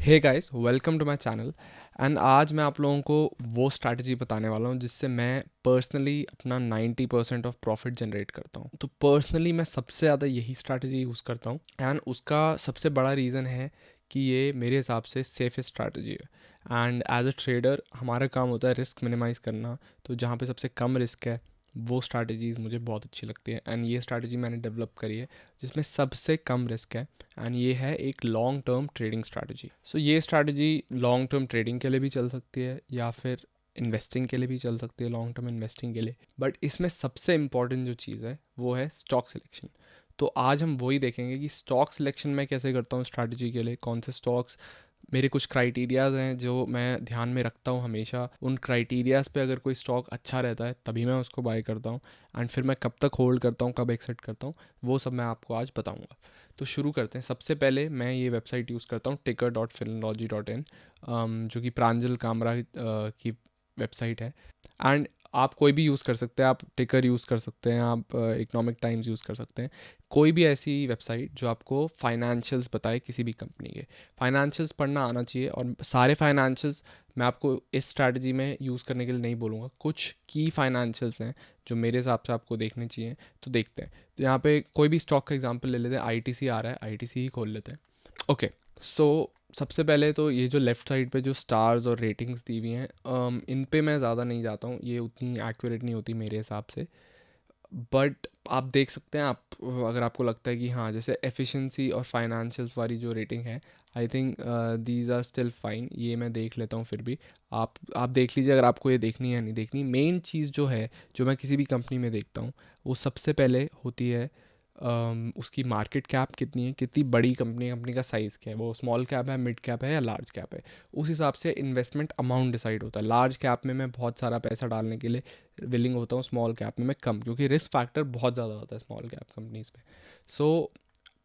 Hey guys, welcome to my channel. And आज मैं आप लोगों को वो स्ट्रैटेजी बताने वाला हूँ जिससे मैं पर्सनली अपना 90% ऑफ प्रॉफिट जनरेट करता हूँ। तो पर्सनली मैं सबसे ज़्यादा यही स्ट्रैटेजी यूज़ करता हूँ एंड उसका सबसे बड़ा रीज़न है कि ये मेरे हिसाब से सेफेस्ट स्ट्रैटेजी है। एंड एज अ ट्रेडर हमारा काम होता है रिस्क मिनिमाइज़ करना, तो जहाँ पे सबसे कम रिस्क है वो स्ट्रैटेजीज़ मुझे बहुत अच्छी लगती है। एंड ये स्ट्रैटेजी मैंने डेवलप करी है जिसमें सबसे कम रिस्क है, एंड ये है एक लॉन्ग टर्म ट्रेडिंग स्ट्रैटेजी। सो ये स्ट्रैटेजी लॉन्ग टर्म ट्रेडिंग के लिए भी चल सकती है या फिर इन्वेस्टिंग के लिए भी चल सकती है, लॉन्ग टर्म इन्वेस्टिंग के लिए। बट इसमें सबसे इंपॉर्टेंट जो चीज़ है वो है स्टॉक सिलेक्शन। तो आज हम वही देखेंगे कि स्टॉक सिलेक्शन मैं कैसे करता हूँ स्ट्रैटेजी के लिए, कौन से स्टॉक्स, मेरे कुछ क्राइटेरियाज़ हैं जो मैं ध्यान में रखता हूँ हमेशा। उन क्राइटेरियाज़ पे अगर कोई स्टॉक अच्छा रहता है तभी मैं उसको बाय करता हूँ, एंड फिर मैं कब तक होल्ड करता हूँ, कब एक्सिट करता हूँ, वो सब मैं आपको आज बताऊँगा। तो शुरू करते हैं। सबसे पहले मैं ये वेबसाइट यूज़ करता हूँ ticker.finlogy.in, जो कि प्रांजल कामरा की वेबसाइट है। एंड आप कोई भी यूज़ कर सकते हैं, आप टिकर यूज़ कर सकते हैं, आप इकोनॉमिक टाइम्स यूज़ कर सकते हैं, कोई भी ऐसी वेबसाइट जो आपको फाइनेंशियल्स बताए किसी भी कंपनी के। फाइनेंशियल्स पढ़ना आना चाहिए, और सारे फाइनेंशियल्स मैं आपको इस स्ट्रैटेजी में यूज़ करने के लिए नहीं बोलूँगा। कुछ की फाइनेंशियल्स हैं जो मेरे हिसाब से आपको देखने चाहिए, तो देखते हैं। तो यहाँ पे कोई भी स्टॉक का एग्जांपल ले लेते हैं, आईटीसी आ रहा है, आईटीसी ही खोल लेते हैं। ओके, सो सबसे पहले तो ये जो लेफ़्ट साइड पे जो स्टार्स और रेटिंग्स दी हुई हैं, इन पे मैं ज़्यादा नहीं जाता हूँ, ये उतनी एक्यूरेट नहीं होती मेरे हिसाब से। बट आप देख सकते हैं, आप अगर आपको लगता है कि हाँ, जैसे एफिशिएंसी और फाइनेंशियल्स वाली जो रेटिंग है, I think these are still fine, ये मैं देख लेता हूँ। फिर भी आप देख लीजिए अगर आपको ये देखनी है या नहीं देखनी। मेन चीज़ जो है जो मैं किसी भी कंपनी में देखता हूँ वो सबसे पहले होती है उसकी मार्केट कैप कितनी है, कितनी बड़ी कंपनी है, कंपनी का साइज़ क्या है, वो स्मॉल कैप है, मिड कैप है या लार्ज कैप है। उस हिसाब से इन्वेस्टमेंट अमाउंट डिसाइड होता है। लार्ज कैप में मैं बहुत सारा पैसा डालने के लिए विलिंग होता हूँ, स्मॉल कैप में मैं कम, क्योंकि रिस्क फैक्टर बहुत ज़्यादा होता है स्मॉल कैप कंपनीज में। सो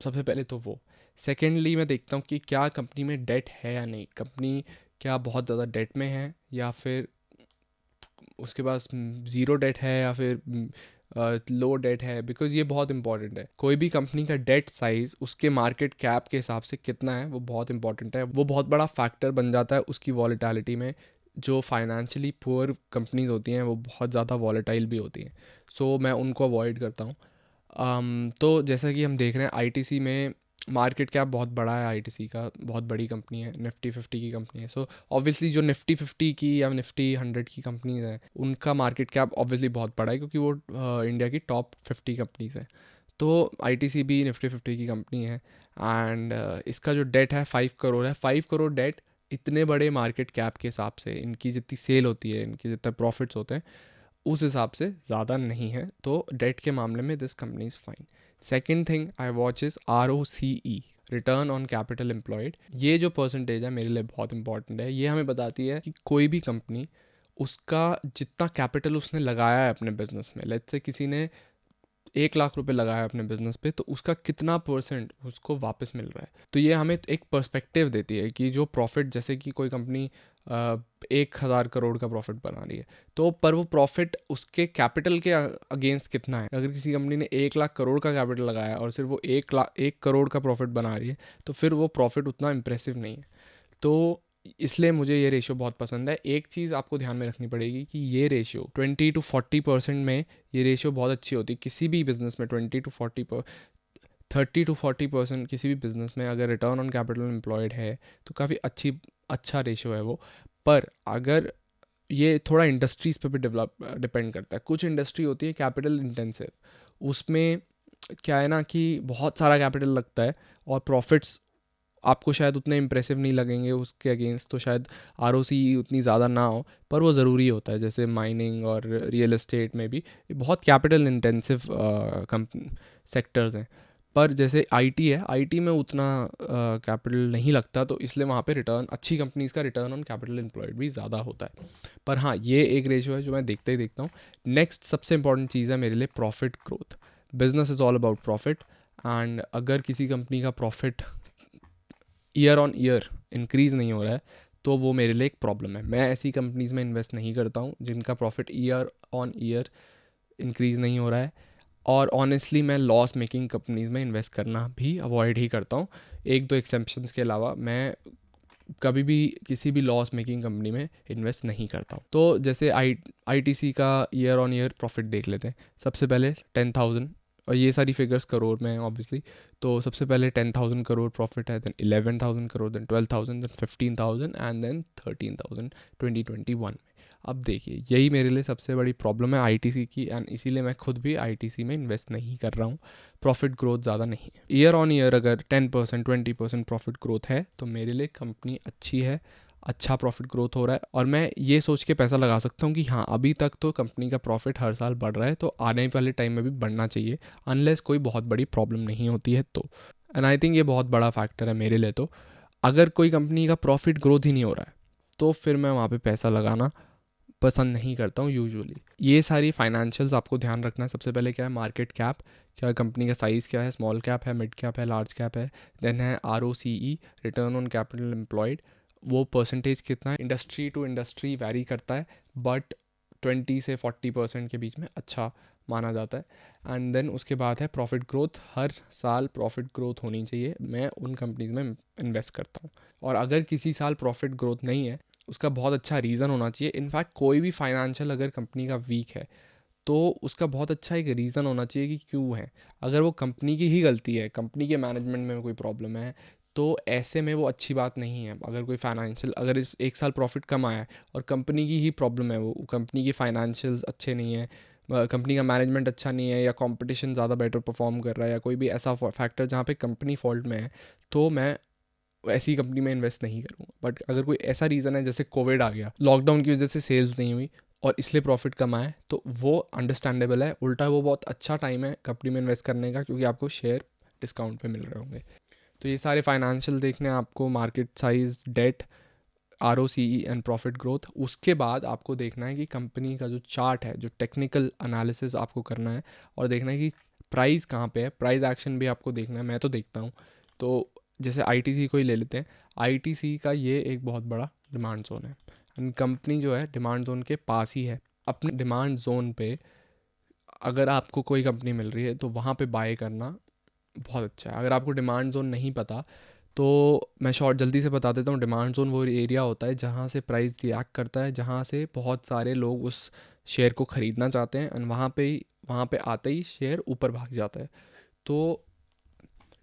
सबसे पहले तो वो। सेकेंडली मैं देखता हूँ कि क्या कंपनी में डेट है या नहीं, कंपनी क्या बहुत ज़्यादा डेट में है या फिर उसके पास ज़ीरो डेट है या फिर लो डेट है। बिकॉज ये बहुत इंपॉर्टेंट है, कोई भी कंपनी का डेट साइज उसके मार्केट कैप के हिसाब से कितना है वो बहुत इंपॉर्टेंट है, वो बहुत बड़ा फैक्टर बन जाता है उसकी वॉलेटिलिटी में। जो फाइनेंशियली पुअर कंपनीज होती हैं वो बहुत ज़्यादा वॉलेटाइल भी होती हैं, सो मैं उनको अवॉइड करता हूँ। तो जैसा कि हम देख रहे हैं आईटीसी में मार्केट कैप बहुत बड़ा है, आईटीसी का बहुत बड़ी कंपनी है, निफ्टी 50 की कंपनी है। सो ऑब्वियसली जो निफ्टी 50 की या निफ्टी 100 की कंपनीज हैं उनका मार्केट कैप ऑब्वियसली बहुत बड़ा है, क्योंकि वो इंडिया की टॉप 50 कंपनीज हैं। तो आईटीसी भी निफ्टी 50 की कंपनी है, एंड इसका जो डेट है 5 करोड़ है। 5 करोड़ डेट इतने बड़े मार्केट कैप के हिसाब से, इनकी जितनी सेल होती है, इनके जितने प्रॉफिट्स होते हैं उस हिसाब से ज़्यादा नहीं है, तो डेट के मामले में this company is fine. Second thing I watch is ROCE, return on capital employed. ये जो परसेंटेज है मेरे लिए बहुत इंपॉर्टेंट है। ये हमें बताती है कि कोई भी कंपनी, उसका जितना कैपिटल उसने लगाया है अपने बिजनेस में, लेट्स से किसी ने 1 लाख रुपए लगाया अपने बिजनेस पे, तो उसका कितना परसेंट उसको वापस मिल रहा है। तो ये हमें एक पर्सपेक्टिव देती है कि जो प्रॉफिट, जैसे कि कोई कंपनी 1,000 करोड़ का प्रॉफिट बना रही है, तो पर वो प्रॉफिट उसके कैपिटल के अगेंस्ट कितना है। अगर किसी कंपनी ने 1 लाख करोड़ का कैपिटल लगाया और सिर्फ वो 1 करोड़ का प्रॉफिट बना रही है, तो फिर वो प्रॉफिट उतना इंप्रेसिव नहीं है। तो इसलिए मुझे ये रेशियो बहुत पसंद है। एक चीज़ आपको ध्यान में रखनी पड़ेगी कि ये रेशियो 20 to 40% में, ये रेशियो बहुत अच्छी होती है किसी भी बिजनेस में। 30 to 40% किसी भी बिजनेस में अगर रिटर्न ऑन कैपिटल एम्प्लॉयड है तो काफ़ी अच्छा रेशियो है वो। पर अगर ये थोड़ा इंडस्ट्रीज़ पे भी डिपेंड करता है। कुछ इंडस्ट्री होती है कैपिटल इंटेंसिव, उसमें क्या है ना कि बहुत सारा कैपिटल लगता है और प्रॉफिट्स आपको शायद उतने इंप्रेसिव नहीं लगेंगे उसके अगेंस्ट, तो शायद ROCE उतनी ज़्यादा ना हो, पर वो ज़रूरी होता है। जैसे माइनिंग और रियल एस्टेट में भी बहुत कैपिटल इंटेंसिव सेक्टर्स हैं। पर जैसे आईटी है, आईटी में उतना कैपिटल नहीं लगता, तो इसलिए वहाँ पे रिटर्न, अच्छी कंपनीज़ का रिटर्न ऑन कैपिटल एम्प्लॉयड भी ज़्यादा होता है। पर हाँ, ये एक रेशियो है जो मैं देखता ही देखता हूँ। नेक्स्ट सबसे इंपॉर्टेंट चीज़ है मेरे लिए profit growth. Business is all about profit, and अगर किसी कंपनी का profit year on year increase नहीं हो रहा है तो वो मेरे लिए एक प्रॉब्लम है। मैं ऐसी कंपनीज़ में इन्वेस्ट नहीं करता हूँ जिनका profit year on year increase नहीं हो रहा है। और ऑनेस्टली मैं लॉस मेकिंग कंपनीज़ में इन्वेस्ट करना भी अवॉइड ही करता हूँ, एक दो एक्सेप्शंस के अलावा। मैं कभी भी किसी भी लॉस मेकिंग कंपनी में इन्वेस्ट नहीं करता हूँ। तो जैसे ITC का ईयर ऑन ईयर प्रॉफिट देख लेते हैं। सबसे पहले 10,000, और ये सारी फिगर्स करोड़ में है ऑब्वियसली। तो सबसे पहले 10,000 करोड़ प्रॉफिट है, then 11,000 crore, then 12,000, then 15,000 and then 13,000 2021 में। अब देखिए, यही मेरे लिए सबसे बड़ी प्रॉब्लम है ITC की, एंड इसीलिए मैं खुद भी ITC में इन्वेस्ट नहीं कर रहा हूँ। प्रॉफिट ग्रोथ ज़्यादा नहीं है। ईयर ऑन ईयर अगर 10% 20% प्रॉफिट ग्रोथ है तो मेरे लिए कंपनी अच्छी है, अच्छा प्रॉफिट ग्रोथ हो रहा है, और मैं ये सोच के पैसा लगा सकता हूँ कि हाँ, अभी तक तो कंपनी का प्रॉफिट हर साल बढ़ रहा है, तो आने वाले टाइम में भी बढ़ना चाहिए, अनलेस कोई बहुत बड़ी प्रॉब्लम नहीं होती है तो। एंड आई थिंक ये बहुत बड़ा फैक्टर है मेरे लिए। तो अगर कोई कंपनी का प्रॉफिट ग्रोथ ही नहीं हो रहा है तो फिर मैं वहाँ पे पैसा लगाना पसंद नहीं करता हूँ यूजुअली। ये सारी फाइनेंशियल्स आपको ध्यान रखना है। सबसे पहले क्या है, मार्केट कैप, क्या कंपनी का साइज़ क्या है, स्मॉल कैप है, मिड कैप है, लार्ज कैप है। देन है ROCE, return on capital employed, वो परसेंटेज कितना है। इंडस्ट्री टू इंडस्ट्री वैरी करता है, बट 20 से 40% के बीच में अच्छा माना जाता है। एंड देन उसके बाद है प्रॉफिट ग्रोथ, हर साल प्रॉफिट ग्रोथ होनी चाहिए, मैं उन कंपनीज में इन्वेस्ट करता हूँ। और अगर किसी साल प्रॉफिट ग्रोथ नहीं है, उसका बहुत अच्छा रीज़न होना चाहिए। इनफैक्ट कोई भी फाइनेंशियल अगर कंपनी का वीक है तो उसका बहुत अच्छा एक रीज़न होना चाहिए कि क्यों है। अगर वो कंपनी की ही गलती है, कंपनी के मैनेजमेंट में कोई प्रॉब्लम है, तो ऐसे में वो अच्छी बात नहीं है। अगर कोई फाइनेंशियल, अगर इस एक साल प्रॉफिट कम आया है और कंपनी की ही प्रॉब्लम है, वो कंपनी की फाइनेंशियल्स अच्छे नहीं है, कंपनी का मैनेजमेंट अच्छा नहीं है, या कंपटीशन ज़्यादा बेटर परफॉर्म कर रहा है, या कोई भी ऐसा फैक्टर जहाँ पे कंपनी फॉल्ट में है, तो मैं ऐसी कंपनी में इन्वेस्ट नहीं करूँगा। बट अगर कोई ऐसा रीज़न है, जैसे कोविड आ गया, लॉकडाउन की वजह से सेल्स नहीं हुई और इसलिए प्रॉफिट कम आए, तो वो अंडरस्टैंडेबल है। उल्टा वो बहुत अच्छा टाइम है कंपनी में इन्वेस्ट करने का, क्योंकि आपको शेयर डिस्काउंट पे मिल रहे होंगे। तो ये सारे फाइनेंशियल देखने हैं आपको, market size, debt, ROCE and profit growth. उसके बाद आपको देखना है कि कंपनी का जो चार्ट है, जो टेक्निकल एनालिसिस आपको करना है, और देखना है कि प्राइस कहाँ पे है। प्राइस एक्शन भी आपको देखना है, मैं तो देखता हूँ। तो जैसे ITC को ही ले लेते हैं, ITC का ये एक बहुत बड़ा डिमांड जोन है, एंड कंपनी जो है डिमांड जोन के पास ही है। अपने डिमांड जोन पे अगर आपको कोई कंपनी मिल रही है तो वहाँ पे बाय करना बहुत अच्छा है। अगर आपको डिमांड जोन नहीं पता तो मैं शॉर्ट जल्दी से बता देता हूँ। डिमांड जोन वो एरिया होता है जहाँ से प्राइस रिएक्ट करता है, जहाँ से बहुत सारे लोग उस शेयर को ख़रीदना चाहते हैं, एंड वहाँ पे आते ही शेयर ऊपर भाग जाता है। तो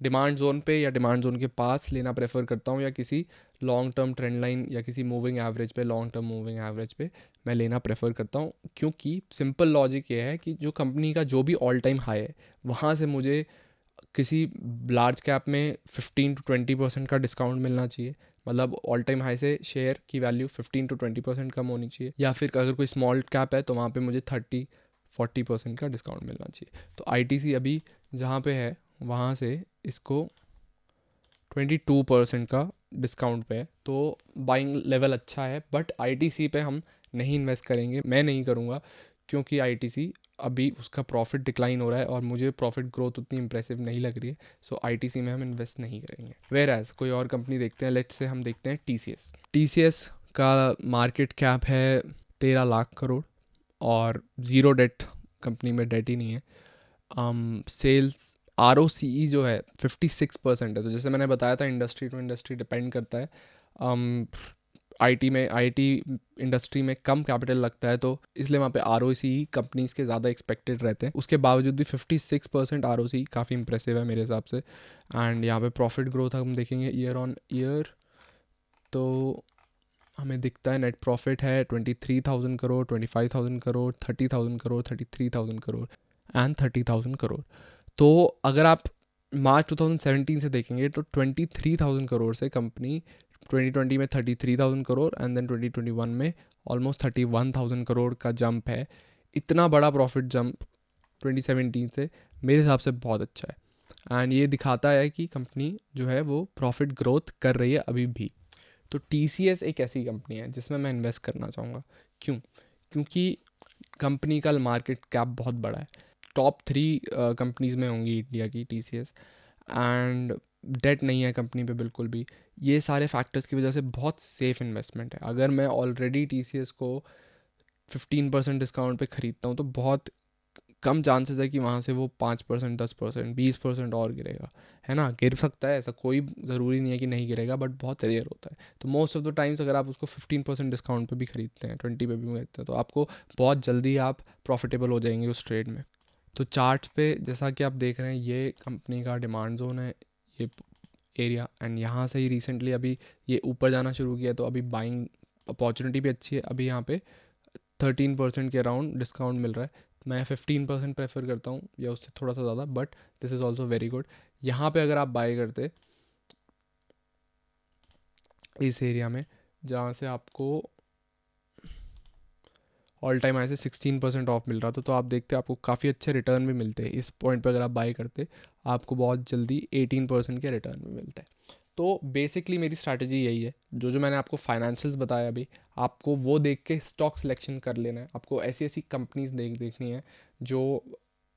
डिमांड जोन पे या डिमांड जोन के पास लेना प्रेफर करता हूँ, या किसी लॉन्ग टर्म ट्रेंड लाइन या किसी मूविंग एवरेज पे, लॉन्ग टर्म मूविंग एवरेज पे मैं लेना प्रेफर करता हूँ। क्योंकि सिंपल लॉजिक ये है कि जो कंपनी का जो भी ऑल टाइम हाई है, वहाँ से मुझे किसी लार्ज कैप में 15 to 20% का डिस्काउंट मिलना चाहिए। मतलब ऑल टाइम हाई से शेयर की वैल्यू 15 to 20% कम होनी चाहिए, या फिर अगर कोई स्मॉल कैप है तो वहाँ पे मुझे 30-40% का डिस्काउंट मिलना चाहिए। तो ITC अभी जहाँ पे है वहाँ से इसको 22% का डिस्काउंट पे है, तो बाइंग लेवल अच्छा है। बट ITC पे हम नहीं इन्वेस्ट करेंगे, मैं नहीं करूँगा, क्योंकि ITC अभी उसका प्रॉफिट डिक्लाइन हो रहा है और मुझे प्रॉफिट ग्रोथ उतनी इंप्रेसिव नहीं लग रही है। सो ITC में हम इन्वेस्ट नहीं करेंगे। वेयर एज कोई और कंपनी देखते हैं, लेट्स से हम देखते हैं TCS का मार्केट कैप है 13 लाख करोड़ और ज़ीरो डेट, कंपनी में डेट ही नहीं है। सेल्स ROCE जो है 56% है। तो जैसे मैंने बताया था, इंडस्ट्री टू इंडस्ट्री डिपेंड करता है। IT इंडस्ट्री में कम कैपिटल लगता है, तो इसलिए वहाँ पे ROCE कंपनीज के ज़्यादा एक्सपेक्टेड रहते हैं। उसके बावजूद भी 56% ROCE काफ़ी इंप्रेसिव है मेरे हिसाब से। एंड यहाँ पे प्रॉफिट ग्रोथ हम देखेंगे ईयर ऑन ईयर, तो हमें दिखता है नेट प्रॉफिट है 23,000 करोड़, 25,000 करोड़, 30,000 करोड़, 33,000 करोड़ एंड 30,000 करोड़। तो अगर आप मार्च 2017 से देखेंगे तो 23,000 करोड़ से कंपनी 2020 में 33,000 करोड़, एंड देन 2021 में ऑलमोस्ट 31,000 करोड़ का जंप है। इतना बड़ा प्रॉफिट जंप 2017 से मेरे हिसाब से बहुत अच्छा है, एंड ये दिखाता है कि कंपनी जो है वो प्रॉफिट ग्रोथ कर रही है अभी भी। तो TCS एक ऐसी कंपनी है जिसमें मैं इन्वेस्ट करना चाहूँगा। क्यों? क्योंकि कंपनी का मार्केट कैप बहुत बड़ा है, टॉप 3 कंपनीज़ में होंगी इंडिया की TCS, एंड डेट नहीं है कंपनी पे बिल्कुल भी। ये सारे फैक्टर्स की वजह से बहुत सेफ़ इन्वेस्टमेंट है। अगर मैं ऑलरेडी TCS को 15% डिस्काउंट पे ख़रीदता हूँ तो बहुत कम चांसेस है कि वहाँ से वो 5%, 10%, 20% और गिरेगा, है ना। गिर सकता है, ऐसा कोई ज़रूरी नहीं है कि नहीं गिरेगा, बट बहुत रेयर होता है। तो मोस्ट ऑफ द टाइम्स अगर आप उसको 15% डिस्काउंट पे भी खरीदते हैं, 20 पे भी खरीदते हैं, तो आपको बहुत जल्दी आप प्रॉफिटेबल हो जाएंगे उस ट्रेड में। तो चार्ट्स पे जैसा कि आप देख रहे हैं, ये कंपनी का डिमांड जोन है, ये एरिया, एंड यहाँ से ही रिसेंटली अभी ये ऊपर जाना शुरू किया, तो अभी बाइंग अपॉर्चुनिटी भी अच्छी है। अभी यहाँ पे 13% के अराउंड डिस्काउंट मिल रहा है। मैं 15% प्रेफर करता हूँ या उससे थोड़ा सा ज़्यादा, but this is also very good. यहाँ पे अगर आप बाय करते इस एरिया में, जहाँ से आपको ऑल टाइम हाई से 16% ऑफ मिल रहा था, तो आप देखते आपको काफ़ी अच्छे रिटर्न भी मिलते हैं। इस पॉइंट पे अगर आप बाय करते, आपको बहुत जल्दी 18% के रिटर्न भी मिलते हैं। तो बेसिकली मेरी स्ट्रैटेजी यही है, जो मैंने आपको फाइनेंशियल्स बताया अभी, आपको वो देख के स्टॉक सिलेक्शन कर लेना है। आपको ऐसी ऐसी कंपनीज देखनी है जो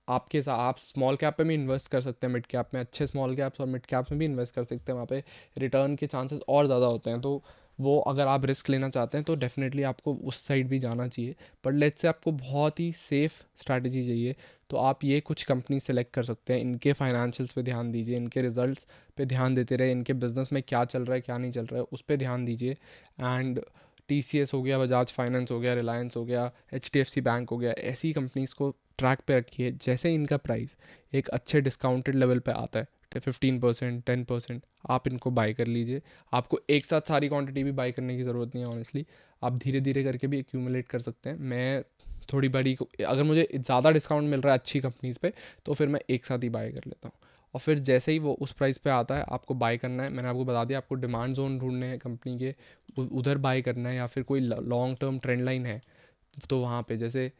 आपके साथ, आप स्मॉल कैप पे भी इन्वेस्ट कर सकते हैं, मिड कैप में, अच्छे स्मॉल कैप्स और मिड कैप्स में भी इन्वेस्ट कर सकते हैं, वहाँ पे रिटर्न के चांसेस और ज़्यादा होते हैं। तो वो अगर आप रिस्क लेना चाहते हैं तो डेफिनेटली आपको उस साइड भी जाना चाहिए। बट लेट्स से आपको बहुत ही सेफ़ स्ट्रैटेजी चाहिए, तो आप ये कुछ कंपनी सेलेक्ट कर सकते हैं। इनके फाइनेंशियल्स पे ध्यान दीजिए, इनके रिजल्ट्स पे ध्यान देते रहे, इनके बिजनेस में क्या चल रहा है क्या नहीं चल रहा है उस पर ध्यान दीजिए। एंड TCS हो गया, बजाज फाइनेंस हो गया, रिलायंस हो गया, HDFC बैंक हो गया, ऐसी कंपनीज़ को ट्रैक पे रखिए। जैसे इनका प्राइस एक अच्छे डिस्काउंटेड लेवल पे आता है, 15%, 10%, आप इनको बाय कर लीजिए। आपको एक साथ सारी क्वांटिटी भी बाय करने की ज़रूरत नहीं है ऑनेस्टली, आप धीरे धीरे करके भी एक्यूमुलेट कर सकते हैं। मैं थोड़ी बड़ी, अगर मुझे ज़्यादा डिस्काउंट मिल रहा है अच्छी कंपनीज़ पे, तो फिर मैं एक साथ ही बाय कर लेता हूँ। और फिर जैसे ही वो उस प्राइस पे आता है, आपको बाय करना है। मैंने आपको बता दिया, आपको डिमांड जोन ढूंढने हैं कंपनी के, उधर बाय करना है, या फिर कोई लॉन्ग टर्म ट्रेंड लाइन है तो वहाँ पे, जैसे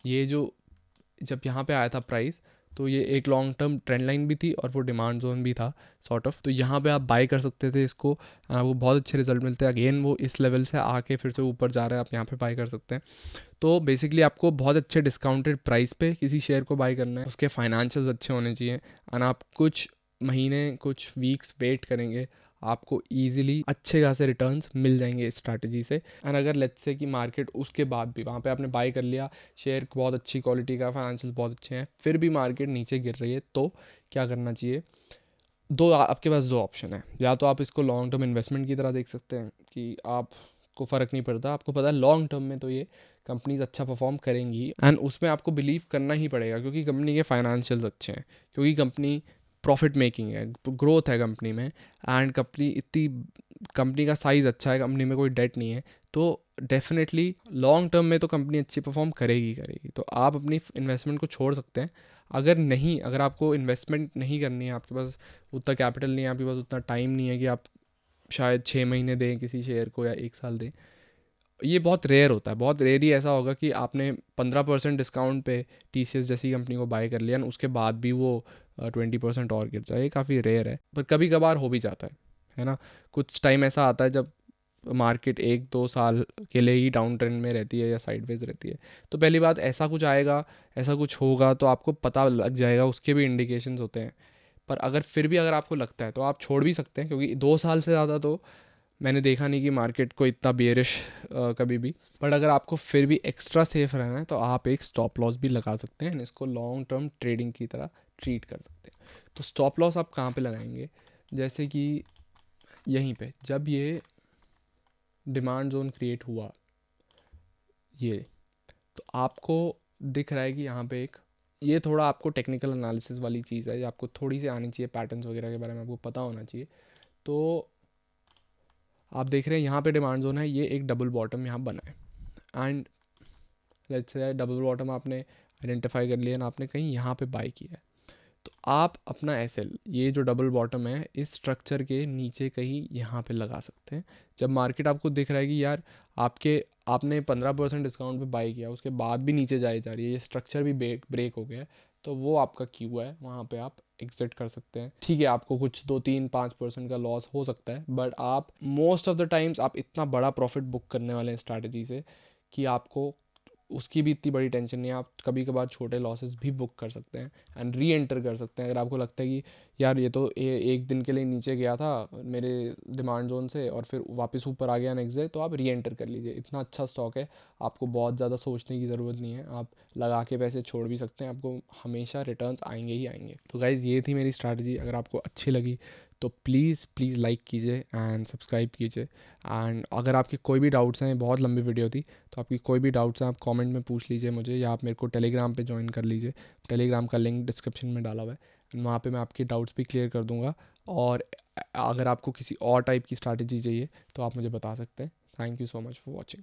ये जो जब यहाँ पे आया था प्राइस, तो ये एक लॉन्ग टर्म ट्रेंड लाइन भी थी और वो डिमांड जोन भी था सॉर्ट ऑफ। तो यहाँ पे आप बाय कर सकते थे इसको, वो बहुत अच्छे रिजल्ट मिलते हैं। अगेन वो इस लेवल से आके फिर से ऊपर जा रहा है, आप यहाँ पे बाय कर सकते हैं। तो बेसिकली आपको बहुत अच्छे डिस्काउंटेड प्राइस पे किसी शेयर को बाय करना है, उसके फाइनेंशियल्स अच्छे होने चाहिए, एंड आप कुछ महीने, कुछ वीक्स वेट करेंगे, आपको ईजिली अच्छे खासे रिटर्न्स मिल जाएंगे इस स्ट्रैटेजी से। एंड अगर लेट्स से कि मार्केट उसके बाद भी, वहाँ पे आपने बाय कर लिया, शेयर बहुत अच्छी क्वालिटी का, फाइनेंशियल बहुत अच्छे हैं, फिर भी मार्केट नीचे गिर रही है, तो क्या करना चाहिए? आपके पास दो ऑप्शन है। या तो आप इसको लॉन्ग टर्म इन्वेस्टमेंट की तरह देख सकते हैं कि आपको फ़र्क नहीं पड़ता, आपको पता है लॉन्ग टर्म में तो ये कंपनीज अच्छा परफॉर्म करेंगी, एंड उसमें आपको बिलीव करना ही पड़ेगा क्योंकि कंपनी के फाइनेंशियल्स अच्छे हैं, क्योंकि कंपनी प्रॉफिट मेकिंग है, ग्रोथ है कंपनी में, एंड कंपनी का साइज़ अच्छा है, कंपनी में कोई डेट नहीं है, तो डेफिनेटली लॉन्ग टर्म में तो कंपनी अच्छी परफॉर्म करेगी। तो आप अपनी इन्वेस्टमेंट को छोड़ सकते हैं। अगर आपको इन्वेस्टमेंट नहीं करनी है, आपके पास उतना कैपिटल नहीं है, आपके पास उतना टाइम नहीं है कि आप शायद 6 महीने दें किसी शेयर को या 1 साल दें, ये बहुत रेयर होता है। बहुत रेयर ही ऐसा होगा कि आपने 15% डिस्काउंट पे TCS जैसी कंपनी को बाय कर लिया और उसके बाद भी वो 20% और गिर जाए, ये काफ़ी रेयर है, पर कभी कभार हो भी जाता है ना। कुछ टाइम ऐसा आता है जब मार्केट 1-2 साल के लिए ही डाउन ट्रेंड में रहती है या साइडवेज रहती है, तो पहली बात ऐसा कुछ आएगा, ऐसा कुछ होगा तो आपको पता लग जाएगा, उसके भी इंडिकेशंस होते हैं। पर अगर आपको लगता है तो आप छोड़ भी सकते हैं, क्योंकि 2 साल से ज़्यादा तो मैंने देखा नहीं कि मार्केट को इतना बेरिश कभी भी। बट अगर आपको फिर भी एक्स्ट्रा सेफ रहना है तो आप एक स्टॉप लॉस भी लगा सकते हैं, इसको लॉन्ग टर्म ट्रेडिंग की तरह ट्रीट कर सकते हैं। तो स्टॉप लॉस आप कहाँ पे लगाएंगे? जैसे कि यहीं पे, जब ये डिमांड जोन क्रिएट हुआ, ये तो आपको दिख रहा है कि यहाँ पे ये थोड़ा आपको टेक्निकल एनालिसिस वाली चीज़ है, ये आपको थोड़ी सी आनी चाहिए, पैटर्न्स वगैरह के बारे में आपको पता होना चाहिए। तो आप देख रहे हैं यहाँ पे डिमांड जोन है, ये एक डबल बॉटम यहाँ बना है, and let's say double bottom आपने आइडेंटिफाई कर लिया ना, आपने कहीं यहाँ पे बाय किया है, तो आप अपना SL, ये जो डबल बॉटम है, इस स्ट्रक्चर के नीचे कहीं यहाँ पे लगा सकते हैं। जब मार्केट आपको दिख रहा है कि यार आपने 15% डिस्काउंट पे बाय किया, उसके बाद भी नीचे जा रही है, ये स्ट्रक्चर भी ब्रेक हो गया है, तो वो आपका क्यू है, वहाँ पे आप एग्जिट कर सकते हैं। ठीक है, आपको कुछ 2-3-5% का लॉस हो सकता है, बट आप मोस्ट ऑफ द टाइम्स आप इतना बड़ा प्रॉफिट बुक करने वाले हैं स्ट्रैटेजी से कि आपको उसकी भी इतनी बड़ी टेंशन नहीं है, आप कभी कभार छोटे लॉसेस भी बुक कर सकते हैं एंड री एंटर कर सकते हैं। अगर आपको लगता है कि यार ये तो एक दिन के लिए नीचे गया था मेरे डिमांड जोन से और फिर वापस ऊपर आ गया नेक्स्ट डे, तो आप री एंटर कर लीजिए, इतना अच्छा स्टॉक है, आपको बहुत ज़्यादा सोचने की ज़रूरत नहीं है, आप लगा के पैसे छोड़ भी सकते हैं, आपको हमेशा रिटर्न्स आएंगे ही आएंगे। तो गाइज़ ये थी मेरी स्ट्रैटेजी, अगर आपको अच्छी लगी तो प्लीज़ प्लीज़ लाइक कीजिए एंड सब्सक्राइब कीजिए। एंड अगर आपके कोई भी डाउट्स हैं, बहुत लंबी वीडियो थी, तो आपकी कोई भी डाउट्स हैं आप कमेंट में पूछ लीजिए मुझे, या आप मेरे को टेलीग्राम पे ज्वाइन कर लीजिए, टेलीग्राम का लिंक डिस्क्रिप्शन में डाला हुआ है, वहाँ पे मैं आपके डाउट्स भी क्लियर कर दूँगा। और अगर आपको किसी और टाइप की स्ट्रैटेजी चाहिए तो आप मुझे बता सकते हैं। Thank you so much for watching.